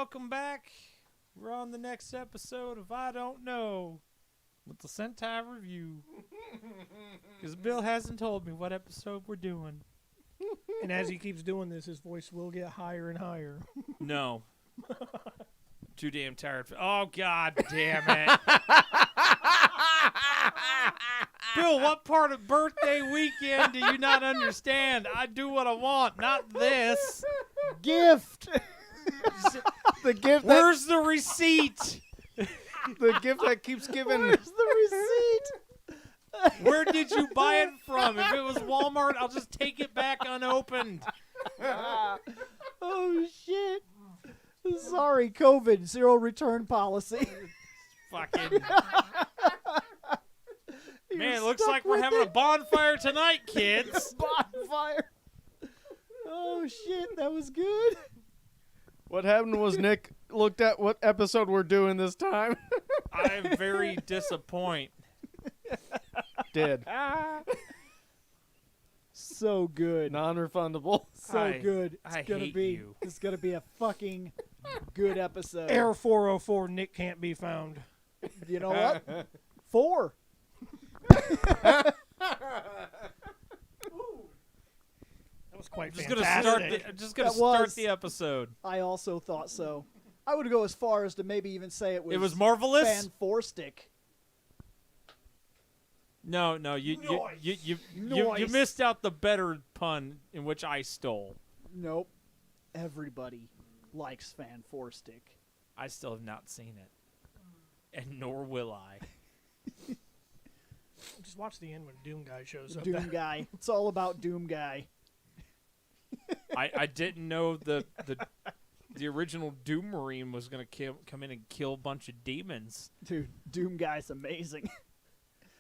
welcome back. We're on the next episode of I Don't Know with the Sentai Review. Because Bill hasn't told me what episode we're doing. And as he keeps doing this, his voice will get higher and higher. No. Too damn tired. Oh, God damn it. Bill, what part of birthday weekend do you not understand? I do what I want, not this. Gift. The gift. Where's the receipt? The gift that keeps giving. Where's the receipt? Where did you buy it from? If it was Walmart, I'll just take it back unopened. Oh, shit. Sorry, COVID. Zero return policy. Fucking. Man, it looks like we're with having it. a bonfire tonight, kids. Bonfire. Oh, shit. That was good. What happened was Nick looked at what episode we're doing this time. I am very disappointed. Did. So good. Non-refundable. So good. I hate you. It's gonna be a fucking good episode. Air 404, Nick can't be found. You know what? 4. That was quite I'm fantastic. just gonna That start was- the episode. I also thought so. I would go as far as to maybe even say it was. It was marvelous. Fan-forstic. No, you Nice. missed out the better pun in which I stole. Nope. Everybody likes fan-forstic. I still have not seen it, and nor will I. Just watch the end when Doom Guy shows up. Doom Guy. It's all about Doom Guy. I didn't know the original Doom Marine was gonna come in and kill a bunch of demons. Dude, Doom Guy's amazing.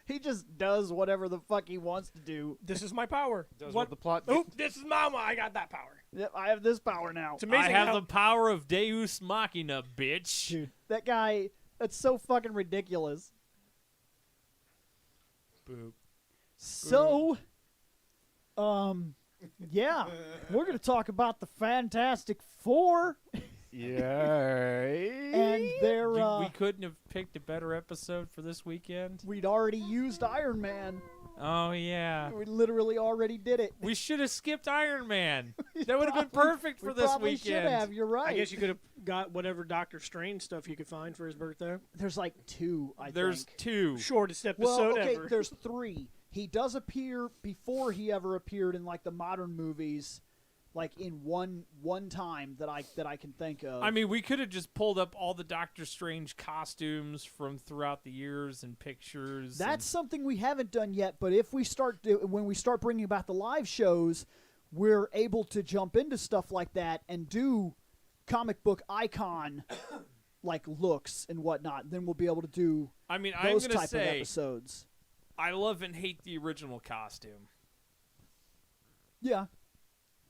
He just does whatever the fuck he wants to do. This is my power. Does what the plot. Oh, this is Mama. I got that power. Yep, I have this power now. It's amazing I have how the power of Deus Machina, bitch. Dude, that guy, that's so fucking ridiculous. Boop. So, yeah, we're going to talk about the Fantastic Four. Yay. And their, We couldn't have picked a better episode for this weekend. we'd already used Iron Man. Oh yeah. We literally already did it. We should have skipped Iron Man. That would have been perfect for this probably weekend. should have, you're right. I guess you could have got whatever Doctor Strange stuff you could find for his birthday. There's like 2, I There's think. 2. Shortest Well, episode okay, ever. there's 3. He does appear before he ever appeared in like the modern movies, like in one time that I can think of. I mean, we could have just pulled up all the Doctor Strange costumes from throughout the years and pictures. That's something we haven't done yet. But if we when we start bringing back the live shows, we're able to jump into stuff like that and do comic book icon like looks and whatnot. Then we'll be able to do I mean, those I'm gonna type of say episodes. I love and hate the original costume. Yeah,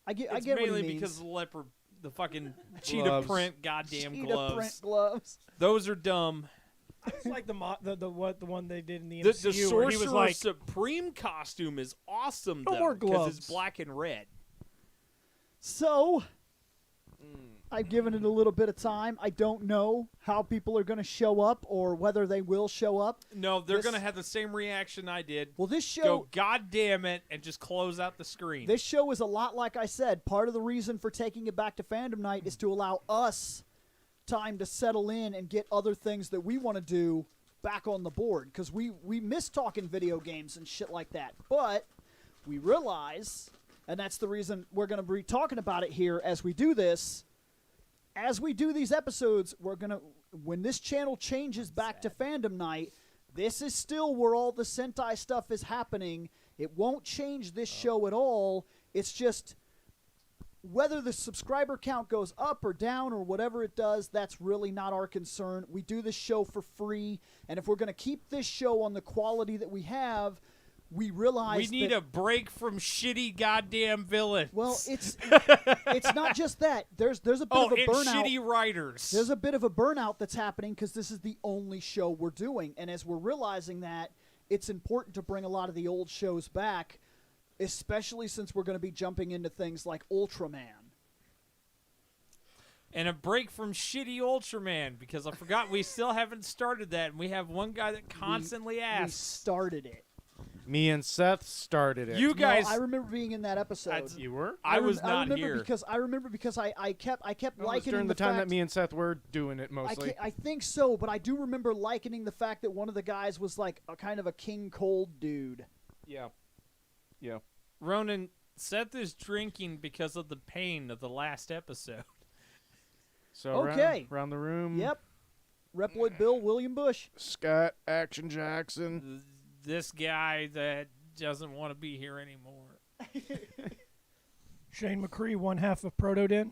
I get It's what he mainly means. because of the fucking cheetah Gloves. print goddamn Cheetah gloves. print gloves. Those are dumb. It's like the one they did in the The MCU where Sorcerer he was like, Supreme costume is awesome No though more because it's gloves. black and red. So, I've given it a little bit of time. I don't know how people are going to show up or whether they will show up. No, they're This- gonna have the same reaction I did. Well, this show Go, God damn it, and just close out the screen. This show is a lot like I said. Part of the reason for taking it back to Fandom Night is to allow us time to settle in and get other things that we want to do back on the board. Because we miss talking video games and shit like that. But we realize, and that's the reason we're going to be talking about it here as we do this, as we do these episodes, we're going to, when this channel changes back to Fandom Night, this is still where all the Sentai stuff is happening. It won't change this show at all. It's just whether the subscriber count goes up or down or whatever it does, that's really not our concern. We do this show for free, and if we're going to keep this show on the quality that we have, we realize we need that, a break from shitty goddamn villains. well, it's not just that. There's a bit of a and burnout. shitty writers. There's a bit of a burnout that's happening because this is the only show we're doing. And as we're realizing that, it's important to bring a lot of the old shows back, especially since we're going to be jumping into things like Ultraman. and a break from shitty Ultraman because I forgot we still haven't started that, and we have one guy that constantly We asks. started it. Me and Seth started it. You guys, No, I remember being in that episode. You were? I was I not remember here. because I kept That was likening during the time fact, that me and Seth were doing it mostly. I think so, but I do remember likening the fact that one of the guys was like a kind of a King Cold dude. Yeah. Yeah. Ronan, Seth is drinking because of the pain of the last episode. So Okay. around the room. Yep. Reploid Bill, William Bush. Scott Action Jackson. This guy that doesn't want to be here anymore. Shane McCree, one half of Proto Den.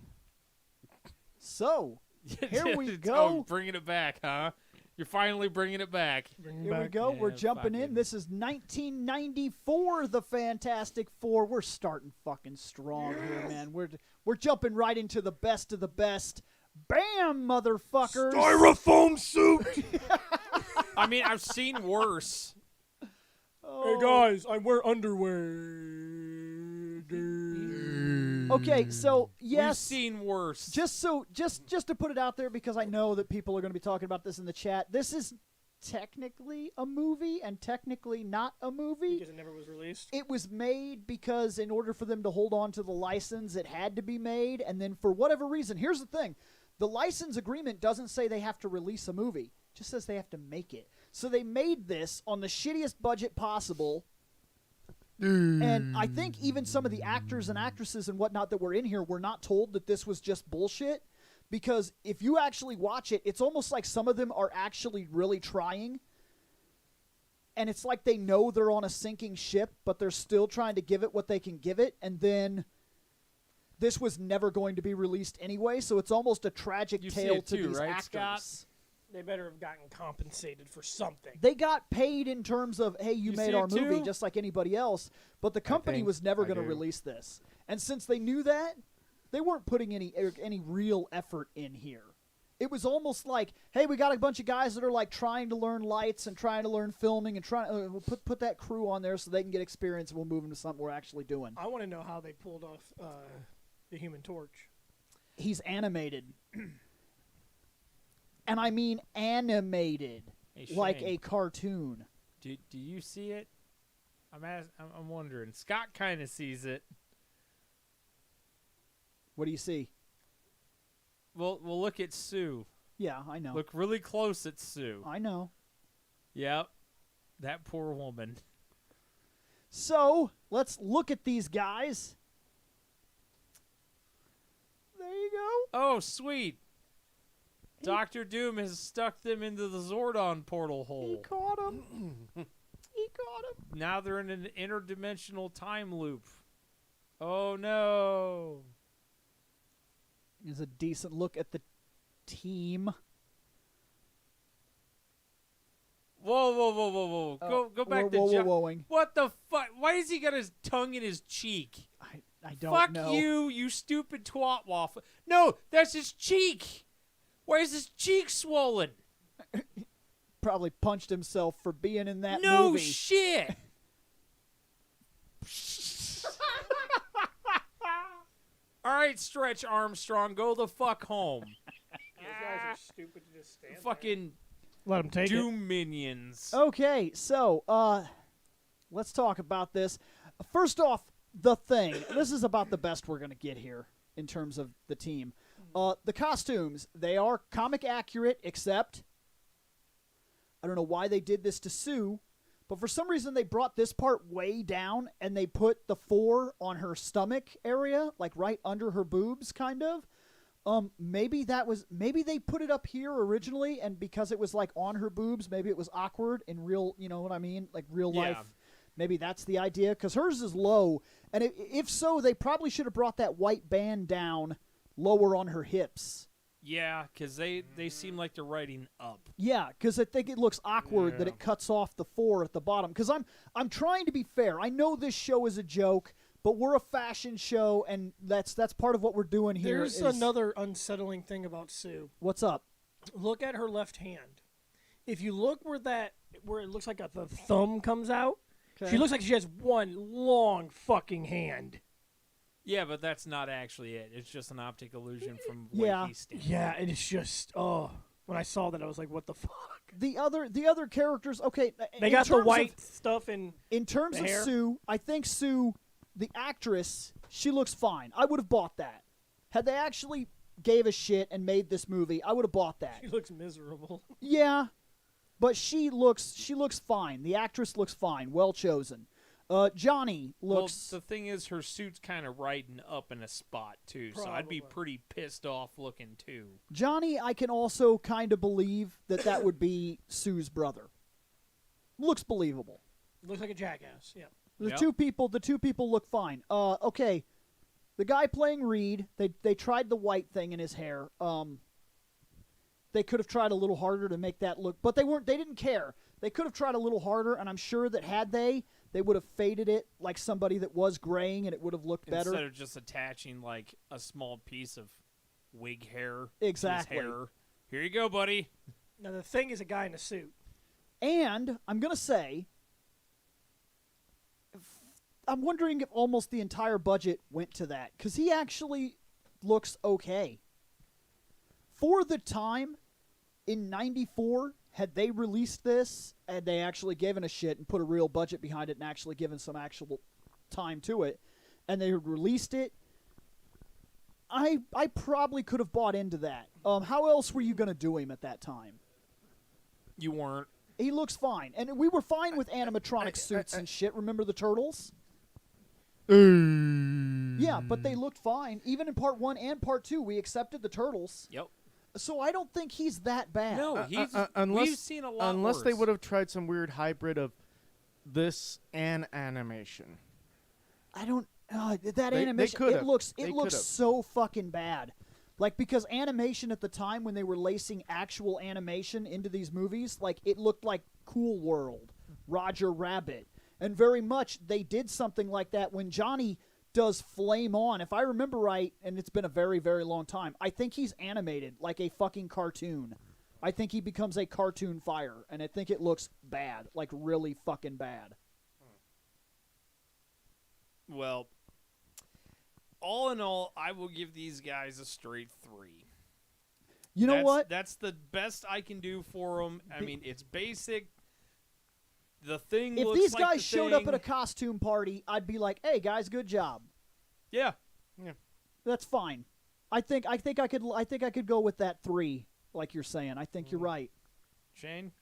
So, here we Oh, go. bringing it back, huh? You're finally bringing it back. Here we go. We're Yeah, jumping in. fucking- This is 1994, The Fantastic Four. We're starting fucking strong here, man. We're jumping right into the best of the best. Bam, motherfuckers. Styrofoam suit. I mean, I've seen worse. Oh. guys, I wear underwear. Okay, so We've yes, seen worse. just to put it out there, because I know that people are going to be talking about this in the chat. This is technically a movie and technically not a movie. Because it never was released. It was made because in order for them to hold on to the license, it had to be made. And then for whatever reason, here's the thing. The license agreement doesn't say they have to release a movie. It just says they have to make it. So they made this on the shittiest budget possible. And I think even some of the actors and actresses and whatnot that were in here were not told that this was just bullshit. Because if you actually watch it, it's almost like some of them are actually really trying. And it's like they know they're on a sinking ship, but they're still trying to give it what they can give it. And then this was never going to be released anyway, so it's almost a tragic You see tale it to too, these right, actors. Scott? They better have gotten compensated for something. They got paid in terms of, hey, you You made see our it movie too? just like anybody else, but the company think was never I going to do. release this. And since they knew that, they weren't putting any real effort in here. It was almost like, hey, we got a bunch of guys that are like trying to learn lights and trying to learn filming and trying we'll put that crew on there so they can get experience and we'll move them to something we're actually doing. I want to know how they pulled off the Human Torch. He's animated. And I mean animated, Hey, like Shane, a cartoon. do you see it? I'm wondering. Scott kind of sees it. What do you see? We'll look at Sue. Yeah, I know. Look really close at Sue. I know. Yep. That poor woman. So, let's look at these guys. There you go. Oh, sweet. Doctor Doom has stuck them into the Zordon portal He hole. caught him. He caught him. Now they're in an interdimensional time loop. Oh no. Here's a decent look at the team. Whoa. Go back to whoa, Jo- whoa. What the fuck? Why has he got his tongue in his cheek? I don't Fuck know. you stupid twat waffle. No, that's his cheek. Why is his cheek swollen? Probably punched himself for being in that No movie. shit. All right, Stretch Armstrong, go the fuck home. Those guys are stupid to just stand Fucking Let them take Doom minions. Okay, so let's talk about this. First off, the Thing. This is about the best we're going to get here in terms of the team. The costumes, they are comic accurate, except I don't know why they did this to Sue, but for some reason they brought this part way down and they put the 4 on her stomach area, like right under her boobs, kind of. Maybe they put it up here originally, and because it was like on her boobs, maybe it was awkward in real, you know what I mean, like real Yeah. life. Maybe that's the idea, because hers is low, and if so, they probably should have brought that white band down lower on her hips. Yeah, because they seem like they're riding up. Yeah, because I think it looks awkward that Yeah. it cuts off the 4 at the bottom. Because I'm trying to be fair. I know this show is a joke, but we're a fashion show, and that's part of what we're doing here. There's is- another unsettling thing about Sue. What's up? Look at her left hand. If you look where it looks like the thumb comes out, Okay. she looks like she has one long fucking hand. Yeah, but that's not actually it. It's just an optic illusion from Yeah. where he's standing. Yeah, and it's just when I saw that I was like, what the fuck? The other characters, okay. They in got the terms white of, stuff and in terms the of hair. Sue. I think Sue, the actress, she looks fine. I would have bought that. Had they actually gave a shit and made this movie, I would have bought that. she looks miserable. Yeah, but she looks fine. The actress looks fine. Well chosen. Johnny looks. Well, the thing is, her suit's kind of riding up in a spot too, so I'd be Probably. pretty pissed off looking too. Johnny, I can also kind of believe that would be Sue's brother. Looks believable. Looks like a jackass. Yeah. The Yep. two people look fine. Okay, the guy playing Reed, they tried the white thing in his hair. They could have tried a little harder to make that look, but they didn't care. They could have tried a little harder, and I'm sure that had they would have faded it like somebody that was graying, and it would have looked better. Instead of just attaching like a small piece of wig hair Exactly. to his hair. Here you go, buddy. Now the thing is a guy in a suit. And I'm gonna say, I'm wondering if almost the entire budget went to that, because he actually looks okay. For the time, in '94, had they released this, and they actually given a shit and put a real budget behind it and actually given some actual time to it, and they had released it, I probably could have bought into that. How else were you going to do him at that time? You weren't. He looks fine. And we were fine with animatronic suits and shit. Remember the Turtles? Yeah, but they looked fine. Even in part 1 and part 2, we accepted the Turtles. Yep. So I don't think he's that bad. No, he's. unless we've seen a lot unless they worse. would have tried some weird hybrid of this and animation. I don't. That They animation. could It have. looks They could have. so fucking bad. Like, because animation at the time when they were lacing actual animation into these movies, like, it looked like Cool World, Roger Rabbit, and very much they did something like that when Johnny does Flame On. If I remember right, and it's been a very, very long time, I think he's animated like a fucking cartoon. I think he becomes a cartoon fire, and I think it looks bad, like really fucking bad. Well, all in all, I will give these guys a straight 3. You know what? That's the best I can do for them. I mean, it's basic. The thing If looks these like guys the showed up thing. at a costume party, I'd be like, "Hey guys, good job." Yeah. That's fine. I think I could go with that 3, like you're saying. I think you're right. Shane?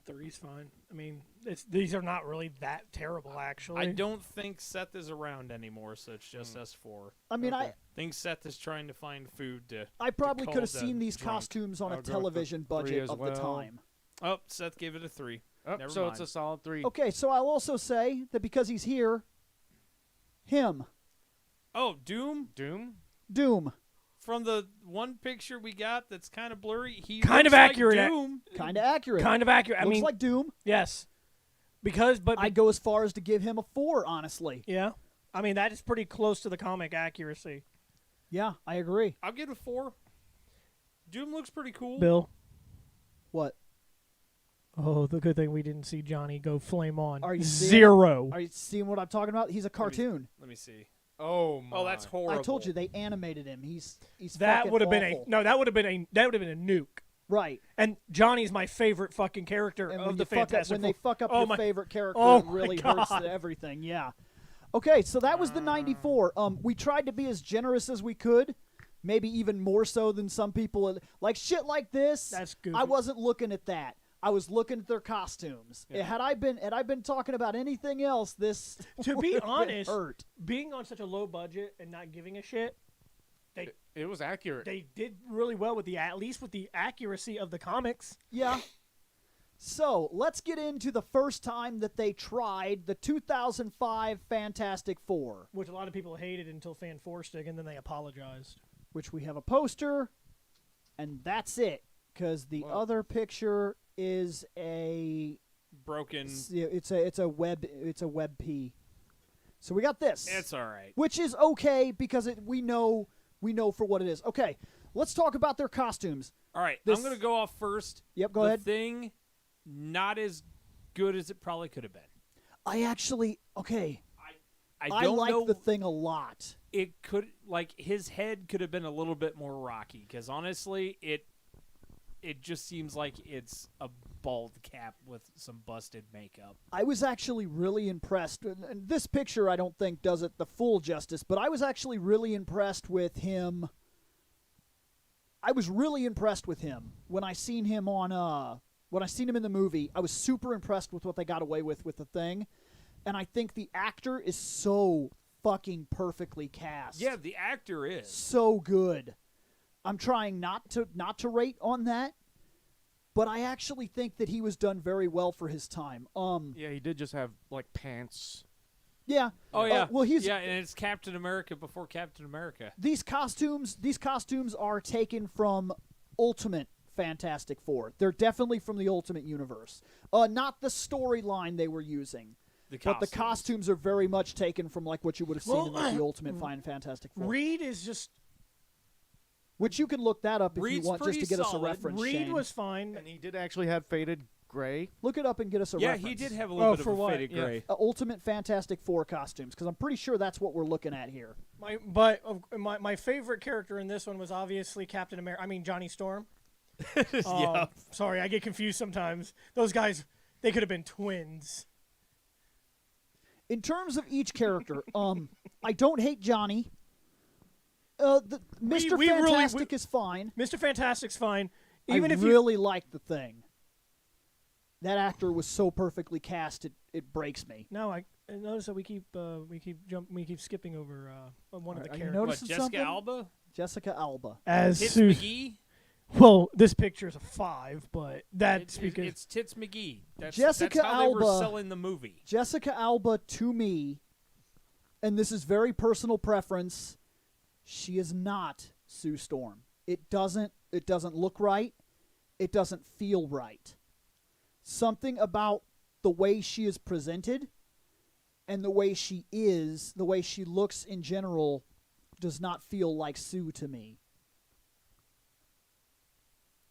3's fine. I mean, these are not really that terrible, actually. I don't think Seth is around anymore, so it's just us 4. I mean, I think Seth is trying to find food to. I probably call could have the seen these drunk. costumes on I'll a go with the television 3 budget as of the well. time. Oh, Seth gave it a 3. Oh, Never so mind. it's a solid 3. Okay, so I'll also say that because he's here, him, Oh, Doom? Doom, From the one picture we got that's kind of blurry, he Kind of looks like accurate. Doom. kind of accurate. Kind of accurate. I Looks mean, like Doom. yes. But I'd go as far as to give him a 4, honestly. yeah. I mean, that is pretty close to the comic accuracy. Yeah, I agree. I'll give it a 4. Doom looks pretty cool. Bill. What? Oh, the good thing we didn't see Johnny go flame on. Are you seeing- 0. Are you seeing what I'm talking about? He's a cartoon. Let me see. Oh my. Oh, that's horrible. I told you they animated him. He's That fucking would have been awful. that would have been a nuke. Right. And Johnny's my favorite fucking character And of when the you fuck up, Fantastic when they Four. fuck up Oh your my- favorite character, oh it my really hurts God. everything. Yeah. Okay, so that was the '94. We tried to be as generous as we could, maybe even more so than some people. Like shit like this. That's goofy. I wasn't looking at that. I was looking at their costumes. Had I been talking about anything else, this To would be have been honest, hurt. being on such a low budget and not giving a shit, It was accurate. they did really well with at least with the accuracy of the comics. Yeah. So let's get into the first time that they tried the 2005 Fantastic Four, Which a lot of people hated until Fan Four Stick, and then they apologized. which we have a poster, and that's it. Because the Wow. other picture is a Broken. it's a web P. So we got this. It's all right. Which is okay because we know for what it is. Okay, let's talk about their costumes. All right, This- I'm going to go off first. Yep, go the ahead. Thing, not as good as it probably could have been. I actually okay. I I don't like know. the Thing a lot. It could his head could have been a little bit more rocky because honestly, it just seems like it's a bald cap with some busted makeup. I was actually really impressed. And this picture, I don't think, does it the full justice, but I was actually really impressed with him. I was really impressed with him when I seen him when I seen him in the movie. I was super impressed with what they got away with the Thing, and I think the actor is so fucking perfectly cast. Yeah, the actor is. So good. I'm trying not to rate on that, but I actually think that he was done very well for his time. Yeah, he did just have like pants. Yeah. Oh yeah. Well, he's and it's Captain America before Captain America. These costumes are taken from Ultimate Fantastic Four. They're definitely from the Ultimate Universe. Not the storyline they were using. But the costumes are very much taken from like what you would have seen in like, the Ultimate Fantastic Four. Reed is just. Which you can look that up if Reed's you want, just to get us a solid. reference. Reed Shane. was fine. And he did actually have faded gray. Look it up and get us a Yeah, reference. he did have a little bit for of a what? faded Yeah. gray. Ultimate Fantastic Four costumes, because I'm pretty sure that's what we're looking at here. My favorite character in this one was obviously Captain America. I mean Johnny Storm. Yeah. Sorry, I get confused sometimes. Those guys, they could have been twins. In terms of each character, I don't hate Johnny. Mr. we really- Fantastic is fine. Mr. Fantastic's fine. I Even if really like the Thing. That actor was so perfectly cast, it breaks me. No, I notice that we keep skipping over one of the Are you characters. noticing Jessica something? Alba? Jessica Alba. As Tits Sue. McGee? Well, this picture is a 5, but that's because It's Tits McGee. Jessica that's how they were Alba- selling the movie. Jessica Alba, to me, and this is very personal preference, she is not Sue Storm. It doesn't look right. It doesn't feel right. Something about the way she is presented and the way she is, the way she looks in general, does not feel like Sue to me.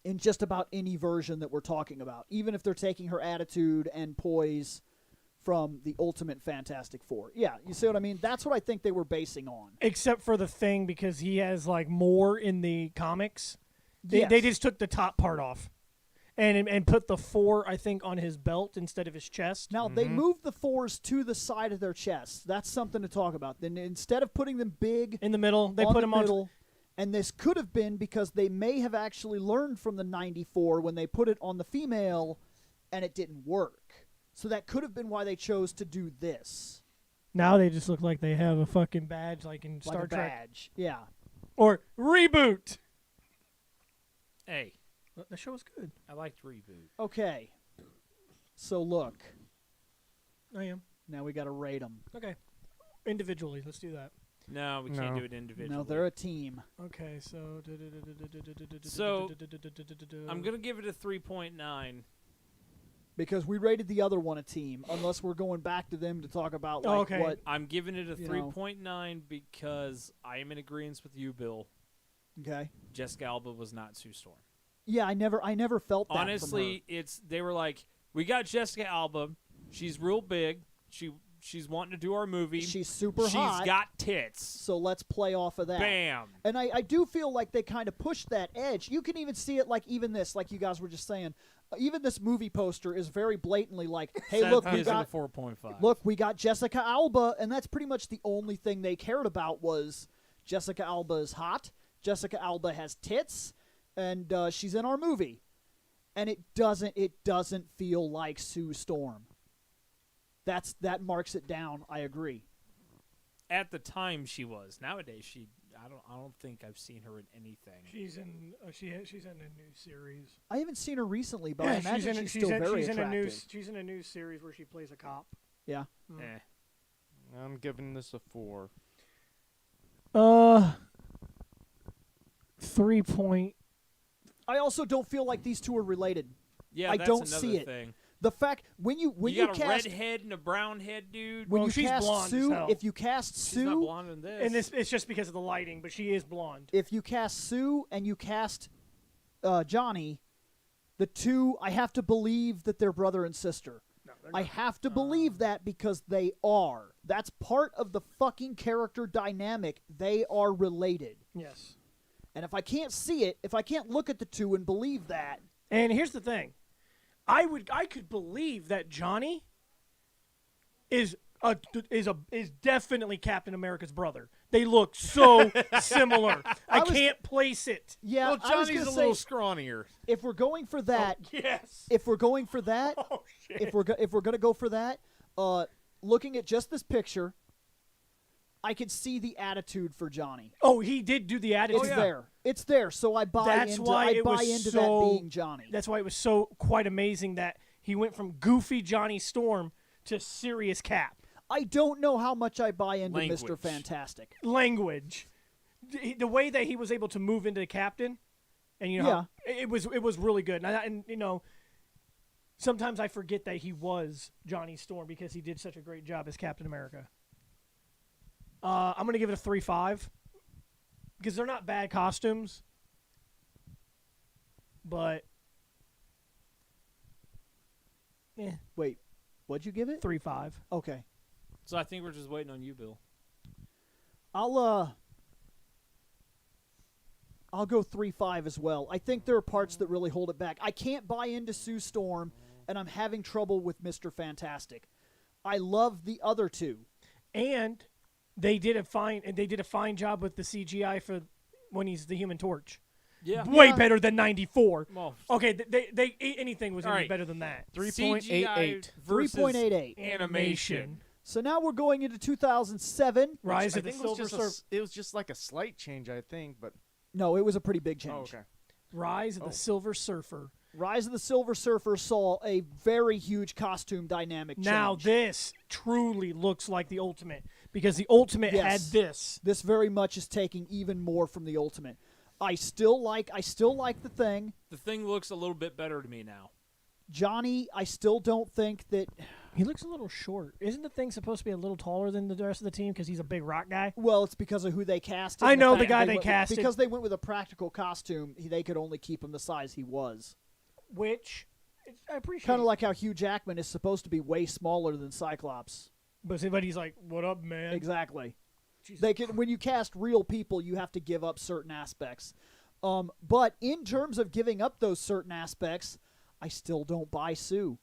In just about any version that we're talking about, even if they're taking her attitude and poise from the Ultimate Fantastic Four. Yeah, you see what I mean? That's what I think they were basing on. except for the Thing, because he has like more in the comics. They Yes. just took the top part off, and put the 4, I think, on his belt instead of his chest. Now, they moved the 4s to the side of their chests. That's something to talk about. Then instead of putting them big In the middle, they on put the him on. middle, and this could have been because they may have actually learned from the 94 when they put it on the female and it didn't work. So that could have been why they chose to do this. Now they just look like they have a fucking badge, like in Like Star a Trek, badge. Yeah. or reboot. Hey, The show was good. I liked Reboot. Okay. So look. I am Now we got to rate them. okay. Individually, let's do that. No, we can't No. do it individually. No, they're a team. Okay, so. So, I'm going to give it a 3.9. Because we rated the other one a team, unless we're going back to them to talk about like okay. what. I'm giving it a You know. 3.9 because I am in agreement with you, Bill. Okay. Jessica Alba was not Sue Storm. Yeah, I never felt that. Honestly, they were like, we got Jessica Alba. She's real big. She's wanting to do our movie. she's super She's hot. got tits. So let's play off of that. Bam. And I do feel like they kind of pushed that edge. You can even see it like even this, like you guys were just saying. Even this movie poster is very blatantly like, hey, Seth look, we gives it a got 4.5. we got Jessica Alba, and that's pretty much the only thing they cared about was Jessica Alba is hot, Jessica Alba has tits, and she's in our movie. And it doesn't feel like Sue Storm. That marks it down. I agree. At the time, she was. Nowadays, I don't think I've seen her in anything. She's in. She's in a new series. I haven't seen her recently, but I imagine she's still very attractive. She's in a new series where she plays a cop. Yeah. Eh. I'm giving this a 4. 3 point. I also don't feel like these two are related. Yeah, I that's don't another see it. thing. The fact when you got a cast red head and a brown head, dude. when Well, you she's cast blonde as Sue, hell. if you cast She's not Sue, blonde in this. And it's just because of the lighting, but she is blonde. if you cast Sue and you cast Johnny, the two I have to believe that they're brother and sister. No. I have to believe that because they are. That's part of the fucking character dynamic. They are related. Yes. And if I can't see it, if I can't look at the two and believe that, And here's the thing. I could believe that Johnny is definitely Captain America's brother. They look so similar. I can't place it. yeah, Well, I was Johnny's gonna a say, little scrawnier. if we're going for that, Yes. if we're going for that, Oh shit. if we're gonna go for that, looking at just this picture, I could see the attitude for Johnny. Oh, he did do the attitude. It's there. It's there. So I buy That's into. why I it buy was into so- that being Johnny. That's why it was so quite amazing that he went from goofy Johnny Storm to serious Cap. I don't know how much I buy into Language. Mr. Fantastic. Language, the way that he was able to move into the Captain, and you know, it was really good. And you know, sometimes I forget that he was Johnny Storm because he did such a great job as Captain America. I'm gonna give it a 3.5 because they're not bad costumes, but Wait, what'd you give it? 3.5. Okay, So I think we're just waiting on you, Bill. I'll go 3.5 as well. I think there are parts that really hold it back. I can't buy into Sue Storm, and I'm having trouble with Mr. Fantastic. I love the other two. And they did a fine job with the CGI for when he's the Human Torch. Yeah. Way Yeah. better than 94. Well, Okay, they anything was All gonna be right. better than that. 3.88. 3.88. Animation. So now we're going into 2007. Rise I of the think it was Silver just Surfer. it was just like a slight change, I think, but No, it was a pretty big change. oh, okay. Rise of the Silver Surfer. Rise of the Silver Surfer saw a very huge costume dynamic change. Now this truly looks like the Ultimate because the Ultimate Yes. had this. This very much is taking even more from the Ultimate. I still like the Thing. the thing looks a little bit better to me now. Johnny, I still don't think that. He looks a little short. Isn't the Thing supposed to be a little taller than the rest of the team because he's a big rock guy? Well, it's because of who they casted. I and know fact the guy that they went with- casted. because they went with a practical costume. They could only keep him the size he was. Which I appreciate. Kind of like how Hugh Jackman is supposed to be way smaller than Cyclops. but he's like, "What up, man?" Exactly. Jesus They can, when you cast real people, you have to give up certain aspects. But in terms of giving up those certain aspects, I still don't buy Sue.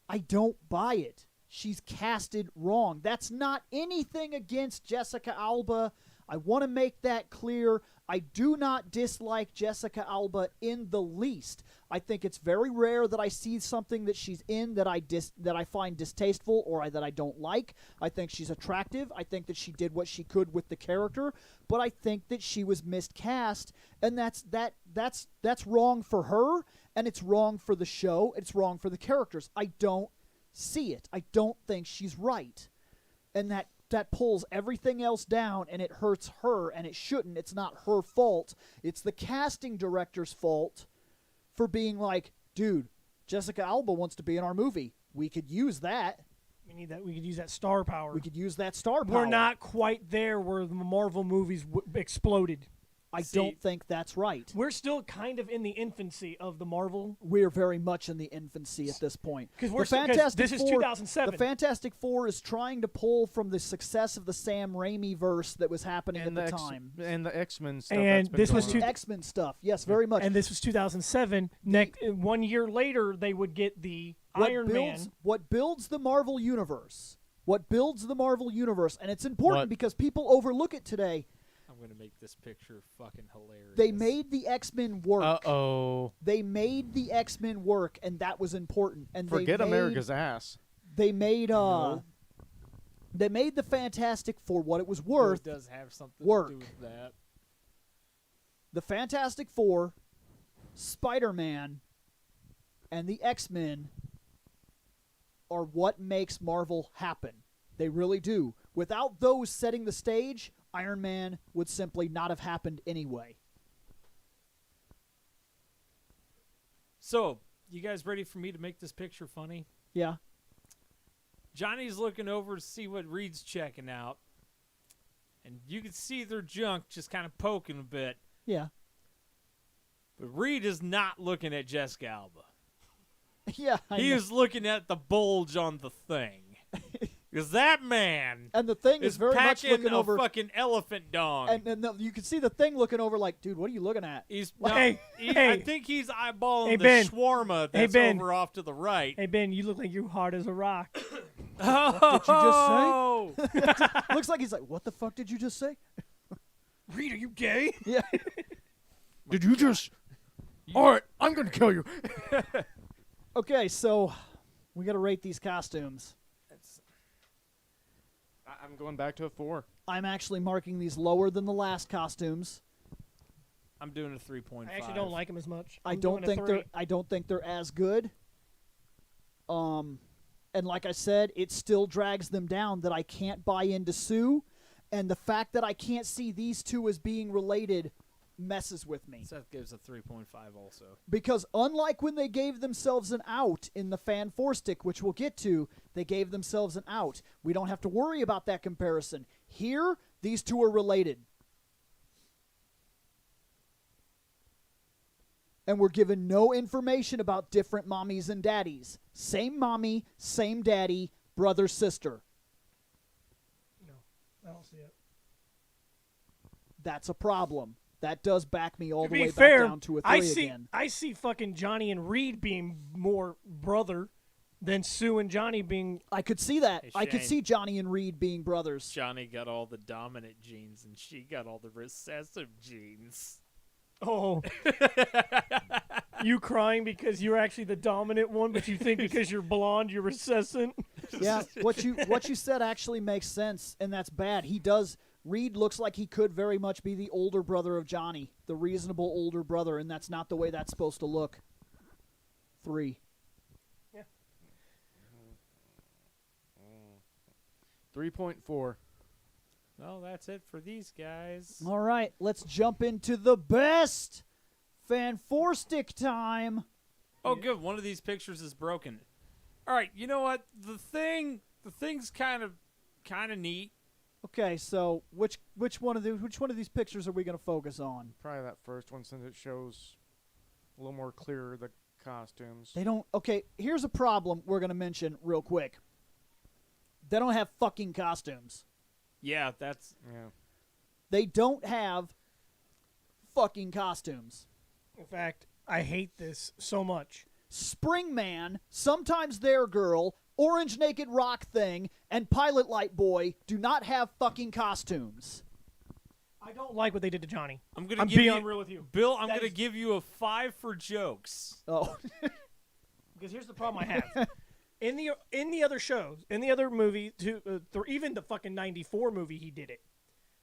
I don't buy it. She's casted wrong. That's not anything against Jessica Alba. I want to make that clear. I do not dislike Jessica Alba in the least. I think it's very rare that I see something that she's in that I find distasteful or that I don't like. I think she's attractive. I think that she did what she could with the character, but I think that she was miscast, and that's wrong for her, and it's wrong for the show. It's wrong for the characters. I don't see it. I don't think she's right, and that pulls everything else down, and it hurts her, and it shouldn't. It's not her fault. It's the casting director's fault for being like, dude, Jessica Alba wants to be in our movie. We could use that. We need that. We could use that star power. We could use that star power. We're not quite there where the Marvel movies exploded. I See- don't think that's right. We're still kind of in the infancy of the Marvel. We're very much in the infancy at this point. 'Cause The we're still- 'cause Fantastic this is Four- 2007. The Fantastic Four is trying to pull from the success of the Sam Raimi verse that was happening And at the the time. and the X-Men stuff. And that's been this was going on. X-Men stuff, yes, very much. And this was 2007. 1 year later, they would get the Iron Man. What builds the Marvel Universe? What builds the Marvel Universe? And it's important What? because people overlook it today. I'm going to make this picture fucking hilarious. They made the X-Men work. Uh-oh. They made the X-Men work, and that was important. And Forget they made, America's ass. They made they made the Fantastic for what it was It worth. does have something work. to do with that. The Fantastic Four, Spider-Man, and the X-Men are what makes Marvel happen. They really do. Without those setting the stage, Iron Man would simply not have happened anyway. So, you guys ready for me to make this picture funny? Yeah. Johnny's looking over to see what Reed's checking out. And you can see their junk just kind of poking a bit. Yeah. But Reed is not looking at Jessica Alba. Yeah, I He know. was looking at the bulge on the thing. Because that man And the thing is is very much packing looking a over. fucking elephant dong. And you can see the thing looking over like, dude, what are you looking at? He's Hey, I hey. think he's eyeballing Hey, the Ben. shawarma Hey, that's Ben. over off to the right. Hey, Ben, you look like you're hard as a rock. Oh, did you just say? Looks like he's like, what the fuck did you just say? Reed, are you gay? Yeah. Did you just? All right, I'm gonna kill you. Okay, so we got to rate these costumes. I'm going back to a 4. I'm actually marking these lower than the last costumes. I'm doing a 3.5. I actually don't like him as much. I I'm don't doing a think 3. they're. I don't think they're as good. And like I said, it still drags them down that I can't buy into Sue, and the fact that I can't see these two as being related messes with me. Seth gives a 3.5 also. Because unlike when they gave themselves an out in the Fan 4 stick, which we'll get to, they gave themselves an out. We don't have to worry about that comparison. Here, these two are related. And we're given no information about different mommies and daddies. Same mommy, same daddy, brother, sister. No, I don't see it. That's a problem. That does back me all To the be way fair, back down to a 3 I see. again. I see fucking Johnny and Reed being more brother than Sue and Johnny being. I could see that. Hey, I could Shane. see Johnny and Reed being brothers. Johnny got all the dominant genes, and she got all the recessive genes. Oh, you crying because you're actually the dominant one, but you think because you're blonde you're recessive. Yeah, what you said actually makes sense, and that's bad. He does. Reed looks like he could very much be the older brother of Johnny, the reasonable older brother, and that's not the way that's supposed to look. 3. 3.4. Well, that's it for these guys. All right, let's jump into the best Fan 4 stick time. Oh, good. One of these pictures is broken. All right, you know what? The thing's kind of neat. Okay, so which one of these pictures are we going to focus on? Probably that first one, since it shows a little more clearer the costumes. They don't. Okay, here's a problem we're going to mention real quick. They don't have fucking costumes. Yeah, that's Yeah. They don't have fucking costumes. In fact, I hate this so much. Springman, sometimes their girl, Orange Naked Rock Thing, and Pilot Light Boy do not have fucking costumes. I don't like what they did to Johnny. I'm I'm being real with you. Bill, I'm That gonna is- give you a 5 for jokes. Oh, Because here's the problem I have. In the other shows, in the other movie, even the fucking '94 movie, he did it.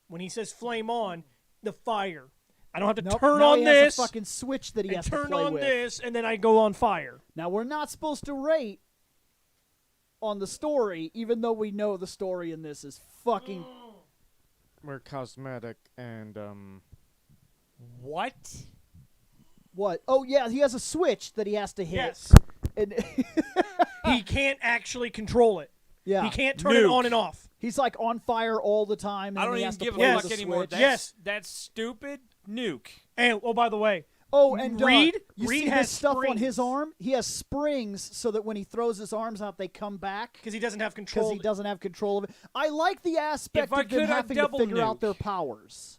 When he says "flame on," the fire. I don't have to nope, turn now on he has this a fucking switch that he and has to turn play on with. this, and then I go on fire. Now we're not supposed to rate on the story, even though we know the story in this is fucking. More cosmetic and What? What? Oh yeah, he has a switch that he has to hit. Yes, And he can't actually control it. yeah, He can't turn it Nuke. on and off. he's like on fire all the time. And I don't he even has to give a play Yes. fuck with the anymore. switch. That's, Yes. that's stupid. Nuke. And oh, by the way, Oh, and Reed you Reed see has his stuff on his springs. arm? He has springs so that when he throws his arms out, they come back because he doesn't have because control. he doesn't have control of it. I like the aspect If I of them could, I'd having to double figure out nuke. their powers.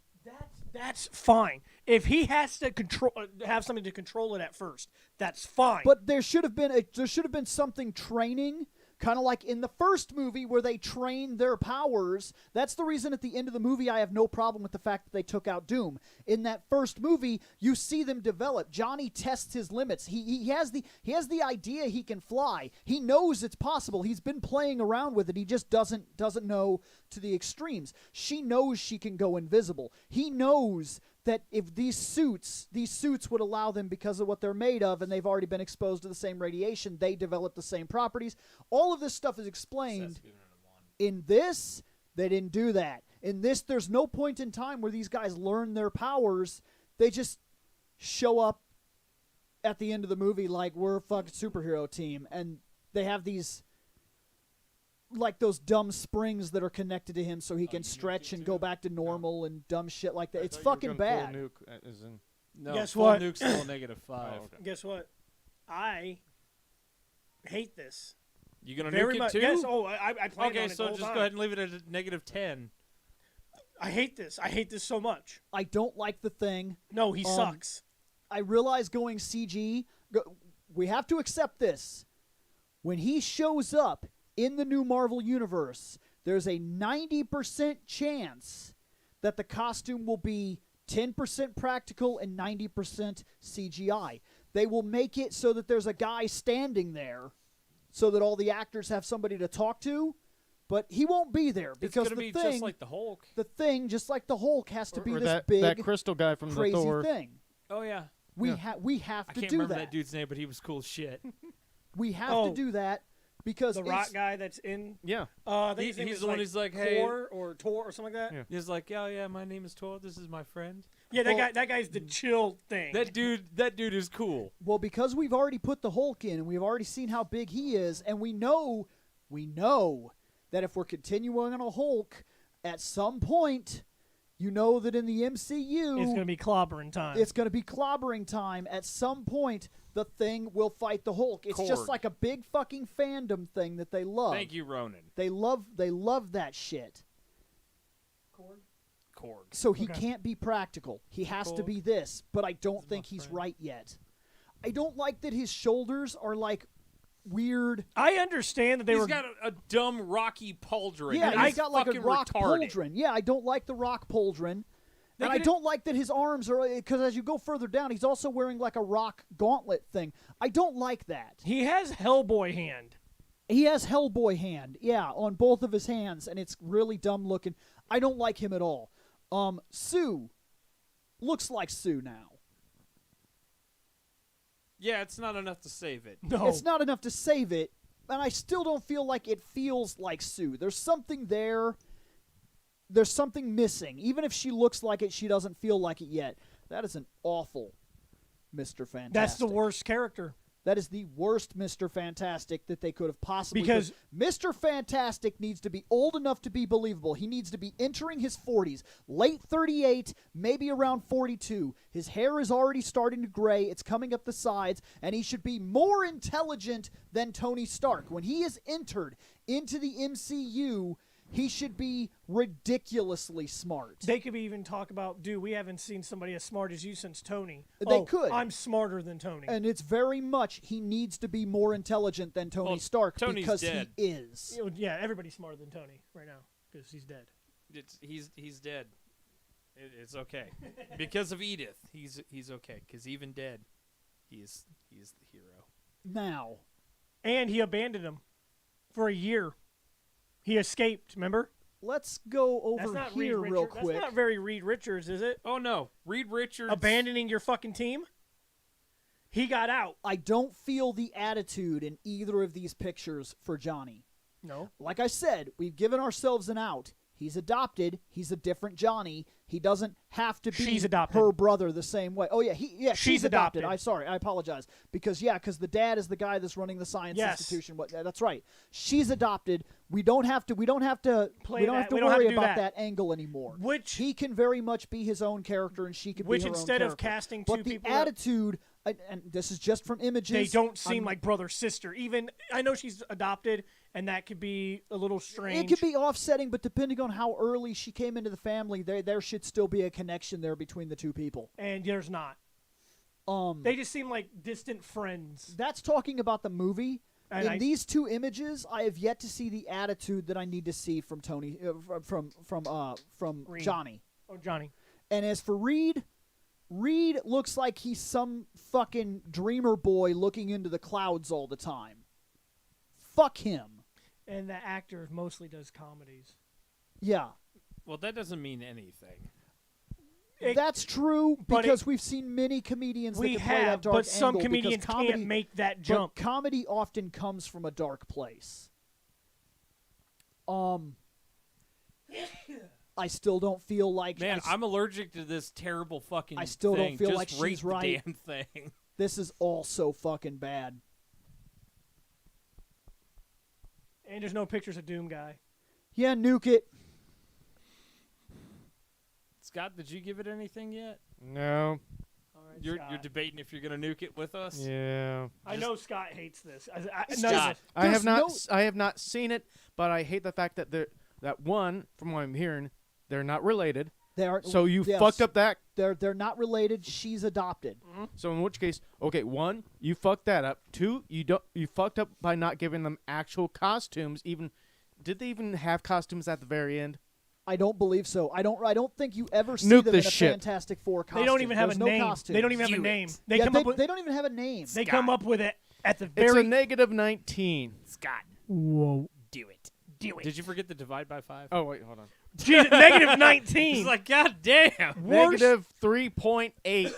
That's fine. If he has to control, have something to control it at first, that's fine. But there should have been something training, kind of like in the first movie where they trained their powers. That's the reason at the end of the movie I have no problem with the fact that they took out Doom. In that first movie, you see them develop. Johnny tests his limits. He has the idea he can fly. He knows it's possible. He's been playing around with it. He just doesn't know to the extremes. She knows she can go invisible. He knows that if these suits would allow them because of what they're made of, and they've already been exposed to the same radiation, they develop the same properties. All of this stuff is explained. In this, they didn't do that. In this, there's no point in time where these guys learn their powers. They just show up at the end of the movie like, we're a fucking superhero team, and they have these like those dumb springs that are connected to him so he can stretch and go back to normal and dumb shit like that. It's fucking bad. Nuke, as in, No, Guess full what? nuke's still -5. Oh, okay. guess what? I hate this. You gonna Very nuke much. it too? Yes. Oh, I planned Okay, on it so the whole just time. go ahead and leave it at a -10. I hate this. I hate this so much. I don't like the thing. No, he sucks. I realize going CG, we have to accept this. When he shows up in the new Marvel Universe, there's a 90% chance that the costume will be 10% practical and 90% CGI. They will make it so that there's a guy standing there so that all the actors have somebody to talk to, but he won't be there because It's gonna be just like the Hulk. The thing, just like the Hulk, has to be Or this that, big, that crystal guy from the crazy Thor. thing. Oh yeah. We Yeah. have I to can't do remember that. that dude's name, but he was cool as shit. We have Oh. to do that because The rock guy that's in. Yeah. I think his name He's is the one who's like, hey. Tor or Tor or something like that. Yeah. He's like, yeah, my name is Tor. This is my friend. Yeah, that Well- guy. That guy's the chill thing. That dude is cool. Well, because we've already put the Hulk in and we've already seen how big he is, and we know that if we're continuing on a Hulk, at some point, you know that in the MCU, It's gonna be clobbering time. it's going to be clobbering time. At some point, the Thing will fight the Hulk. It's just Korg. like a big fucking fandom thing that they love. Thank you, Ronan. They love that shit. Korg. So he Okay. can't be practical. He has to Korg. be this, but I don't He's think my he's friend. right yet. I don't like that his shoulders are like weird. I understand that they He's were. got a dumb Rocky pauldron. Yeah, and I he's got like a fucking rock retarded. pauldron. Yeah, I don't like the rock pauldron. They And I could've- don't like that his arms are, because as you go further down, he's also wearing like a rock gauntlet thing. I don't like that. He has Hellboy hand. He has Hellboy hand, yeah, on both of his hands, and it's really dumb looking. I don't like him at all. Sue looks like Sue now. Yeah, it's not enough to save it. No, It's not enough to save it, and I still don't feel like it feels like Sue. There's something there. There's something missing. Even if she looks like it, she doesn't feel like it yet. That is an awful Mr. Fantastic. that's the worst character. That is the worst Mr. Fantastic that they could have possibly. Because- Mr. Fantastic needs to be old enough to be believable. He needs to be entering his 40s, late 38, maybe around 42. His hair is already starting to gray. It's coming up the sides, and he should be more intelligent than Tony Stark. When he is entered into the MCU, he should be ridiculously smart. They could even talk about, dude, we haven't seen somebody as smart as you since Tony. They could. I'm smarter than Tony. And it's very much he needs to be more intelligent than Tony Well, Stark Tony's because dead. he is. Yeah, everybody's smarter than Tony right now because he's dead. He's dead. It's okay because of Edith. He's okay because even dead, he's the hero. Now, And he abandoned him for a year. He escaped, remember? let's go That's over not here Reed real Richards. quick. That's not very Reed Richards, is it? Oh no, Reed Richards Abandoning your fucking team? He got out. I don't feel the attitude in either of these pictures for Johnny. No. Like I said, we've given ourselves an out. He's adopted. He's a different Johnny. He doesn't have to be She's adopted. her brother the same way. Oh yeah, she's adopted. adopted. I apologize because the dad is the guy that's running the science Yes. institution. That's right. She's adopted. We don't have to worry do about that. that angle anymore. Which He can very much be his own character, and she can be her own instead of character. casting but two the people, attitude, and this is just from images. they don't seem I'm- like brother sister. Even I know she's adopted, and that could be a little strange. It could be offsetting, but depending on how early she came into the family, there should still be a connection there between the two people. and there's not. Um, They just seem like distant friends. that's talking about the movie. And In these two images, I have yet to see the attitude that I need to see from Tony, from Reed. Johnny. Oh, Johnny. And as for Reed looks like he's some fucking dreamer boy looking into the clouds all the time. Fuck him. And the actor mostly does comedies. Yeah. Well, that doesn't mean anything. That's true but because we've seen many comedians that We can play that have, dark but some angle because comedians comedy, can't make that but jump. comedy often comes from a dark place. I still don't feel like Man, I'm allergic to this terrible fucking I still don't thing. feel Just like she's rate the right. damn thing. this is all so fucking bad. And there's no pictures of Doom Guy. Yeah, nuke it. Scott, did you give it anything yet? No. All You're Scott. debating if you're gonna nuke it with us. Yeah. I know Scott hates this. Scott. I have There's not. I have not seen it, but I hate the fact that one, from what I'm hearing, they're not related. They are. So you yes, fucked up that. They're not related. She's adopted. So in which case, okay, one, you fucked that up. Two, you fucked up by not giving them actual costumes. Even did they even have costumes at the very end? I don't believe so. I don't think you ever see Nuke them in this a shit. Fantastic Four costume. They don't even have There's a no name. costumes. They don't even have a Do name. it. They Yeah, come up with. they don't even have a name. They come up with it at the It's very. a negative 19. Scott, Whoa. do it. Do it. Did you forget the divide by 5? Oh wait, hold on. Jesus, negative 19. He's like, God damn. Worst- Negative 3.8.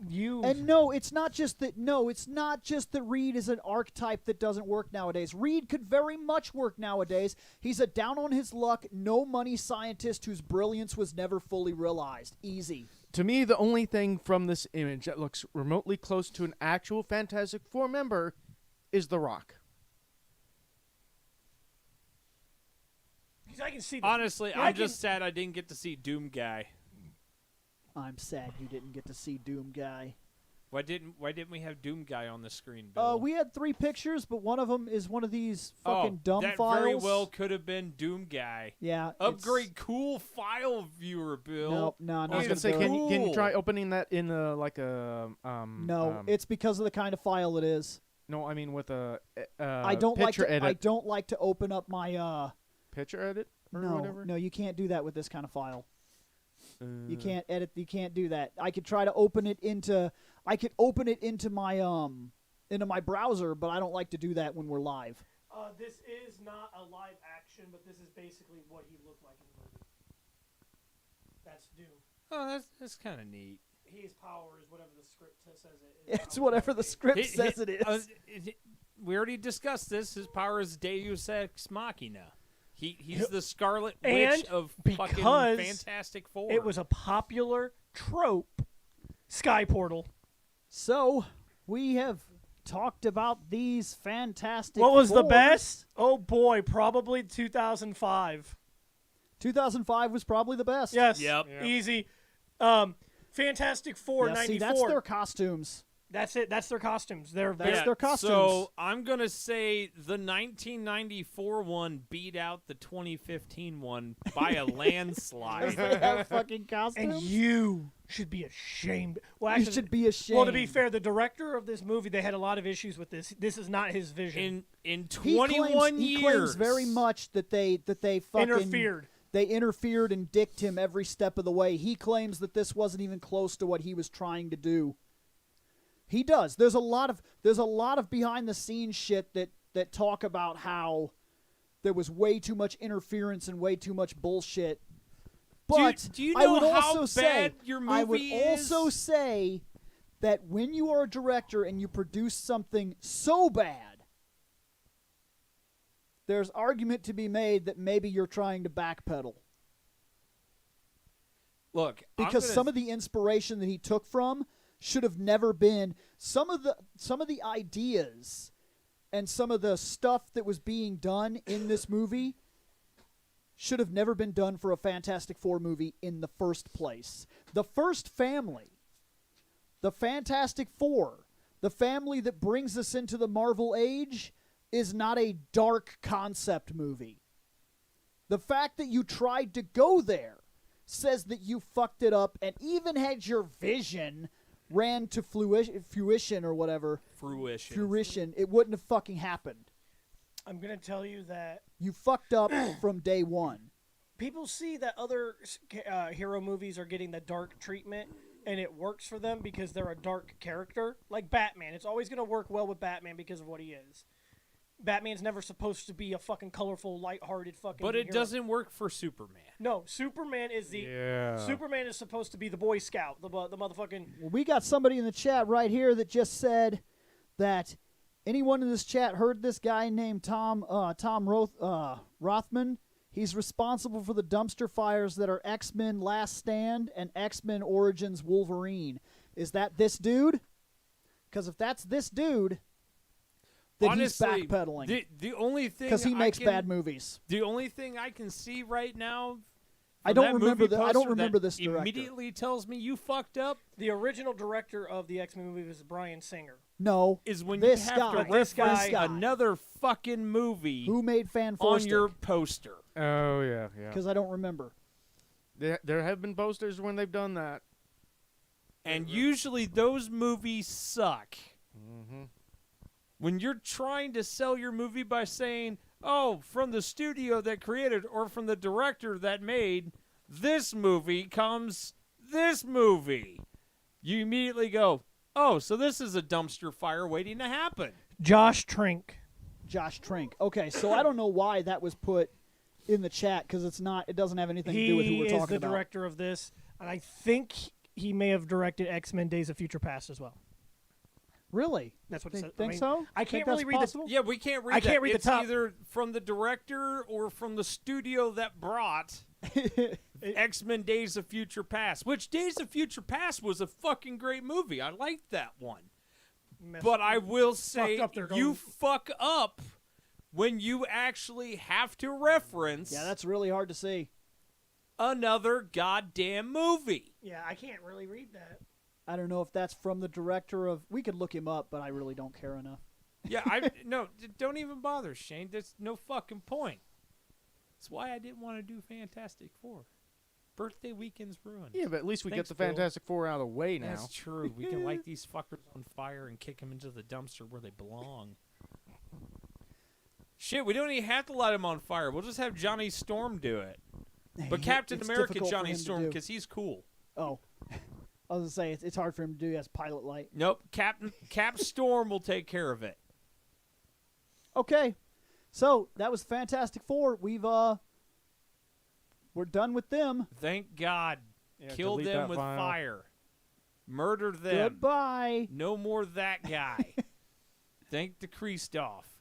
You. And no, it's not just that. No, it's not just that Reed is an archetype that doesn't work nowadays. Reed could very much work nowadays. He's a down on his luck, no money scientist whose brilliance was never fully realized. Easy. To me, the only thing from this image that looks remotely close to an actual Fantastic Four member is The Rock. I can see. Honestly, Yeah, I I'm just sad I didn't get to see Doom Guy. I'm sad you didn't get to see Doom Guy. Why didn't we have Doom Guy on the screen, Bill? We had 3 pictures, but one of them is one of these fucking dumb that files. very well could have been Doom Guy. Yeah. Upgrade cool file viewer, Bill. Nope, no, I was not gonna say, can you Cool. try opening that in like a No, it's because of the kind of file it is. no, I mean with a I don't like picture to. edit. I don't like to open up my. Picture edit or No, whatever. no, you can't do that with this kind of file. You Uh, can't edit. You can't do that. I could try to open it into. I could open it into my browser, but I don't like to do that when we're live. This is not a live action, but this is basically what he looked like in the movie. That's Doom. Oh, that's kind of neat. His power is whatever the script says it is. It's whatever the script says it is. We already discussed this. His power is Deus Ex Machina. He's the Scarlet And Witch of fucking because Fantastic Four. It was a popular trope. Sky Portal. So we have talked about these fantastic. What was the Fours. best? Oh boy, probably 2005. 2005 was probably the best. Yes. Yep. Easy. Fantastic Four, Yeah, 94. see, that's their costumes. That's it. That's their costumes. They're That's their costumes. So I'm gonna say the 1994 one beat out the 2015 one by a landslide. They have fucking costumes. and you should be ashamed. Well, You actually, should be ashamed. well, to be fair, the director of this movie, they had a lot of issues with this. This is not his vision. In he 21 claims, years, he claims very much that they fucking Interfered. They interfered and dicked him every step of the way. He claims that this wasn't even close to what he was trying to do. He does. There's a lot of behind the scenes shit that talk about how there was way too much interference and way too much bullshit. But do you I know would how also say bad your I would movie also is? say that when you are a director and you produce something so bad, there's argument to be made that maybe you're trying to backpedal. Look, Because some of the inspiration that he took from should have never been some of the ideas and some of the stuff that was being done in this movie should have never been done for a Fantastic Four movie in the first place. The first family, the Fantastic Four, the family that brings us into the Marvel age, is not a dark concept movie. The fact that you tried to go there says that you fucked it up, and even had your vision ran to fruition or whatever, fruition, it wouldn't have fucking happened. I'm going to tell you that You fucked up from day one. people see that other hero movies are getting the dark treatment, and it works for them because they're a dark character. Like Batman. It's always going to work well with Batman because of what he is. Batman's never supposed to be a fucking colorful, lighthearted fucking But it hero. doesn't work for Superman. No, Superman is the... Yeah. Superman is supposed to be the Boy Scout, the motherfucking... Well, we got somebody in the chat right here that just said that anyone in this chat heard this guy named Tom Rothman. He's responsible for the dumpster fires that are X-Men Last Stand and X-Men Origins Wolverine. Is that this dude? Because if that's this dude, then Honestly, he's backpedaling. the only thing Because he I makes can- bad movies. The only thing I can see right now I From don't that remember movie I don't poster remember that this director. Immediately tells me you fucked up The original director of the X-Men movie was Bryan Singer. No. is when This you have guy. to This reference guy. another fucking movie Who made Fan on your poster. Oh yeah. Because I don't remember. There have been posters when they've done that. And usually those movies suck. Mm-hmm. When you're trying to sell your movie by saying, oh, from the studio that created or from the director that made this movie comes this movie, you immediately go, oh, so this is a dumpster fire waiting to happen. Josh Trank. Josh Trank. Okay, so I don't know why that was put in the chat because it's not. It doesn't have anything to do with who He we're is talking the about. director of this, and I think he may have directed X-Men: Days of Future Past as well. Really? That's what it says. Think so? I Think can't really that's read possible? Yeah, we can't read I can't that. read the It's top. either from the director or from the studio that brought X-Men Days of Future Past, which Days of Future Past was a fucking great movie. I liked that one. But I will say up there you going- fuck up when you actually have to reference Yeah, that's really hard to see. another goddamn movie. Yeah, I can't really read that. I don't know if that's from the director of. We could look him up, but I really don't care enough. Yeah, don't even bother, Shane. There's no fucking point. That's why I didn't want to do Fantastic Four. Birthday weekend's ruined. Yeah, but at least we Thanks, get the Bill. Fantastic Four out of the way now. That's true. We can light these fuckers on fire and kick them into the dumpster where they belong. Shit, we don't even have to light them on fire. We'll just have Johnny Storm do it. But Captain It's America difficult for Johnny him to Storm do. because he's cool. Oh, I was gonna say it's hard for him to do as pilot light. Nope, Cap Storm will take care of it. Okay, so that was Fantastic Four. We're done with them. Thank God. Yeah, Kill delete them that with file. fire. Murder them. Goodbye. No more that guy. Thank the Christoph.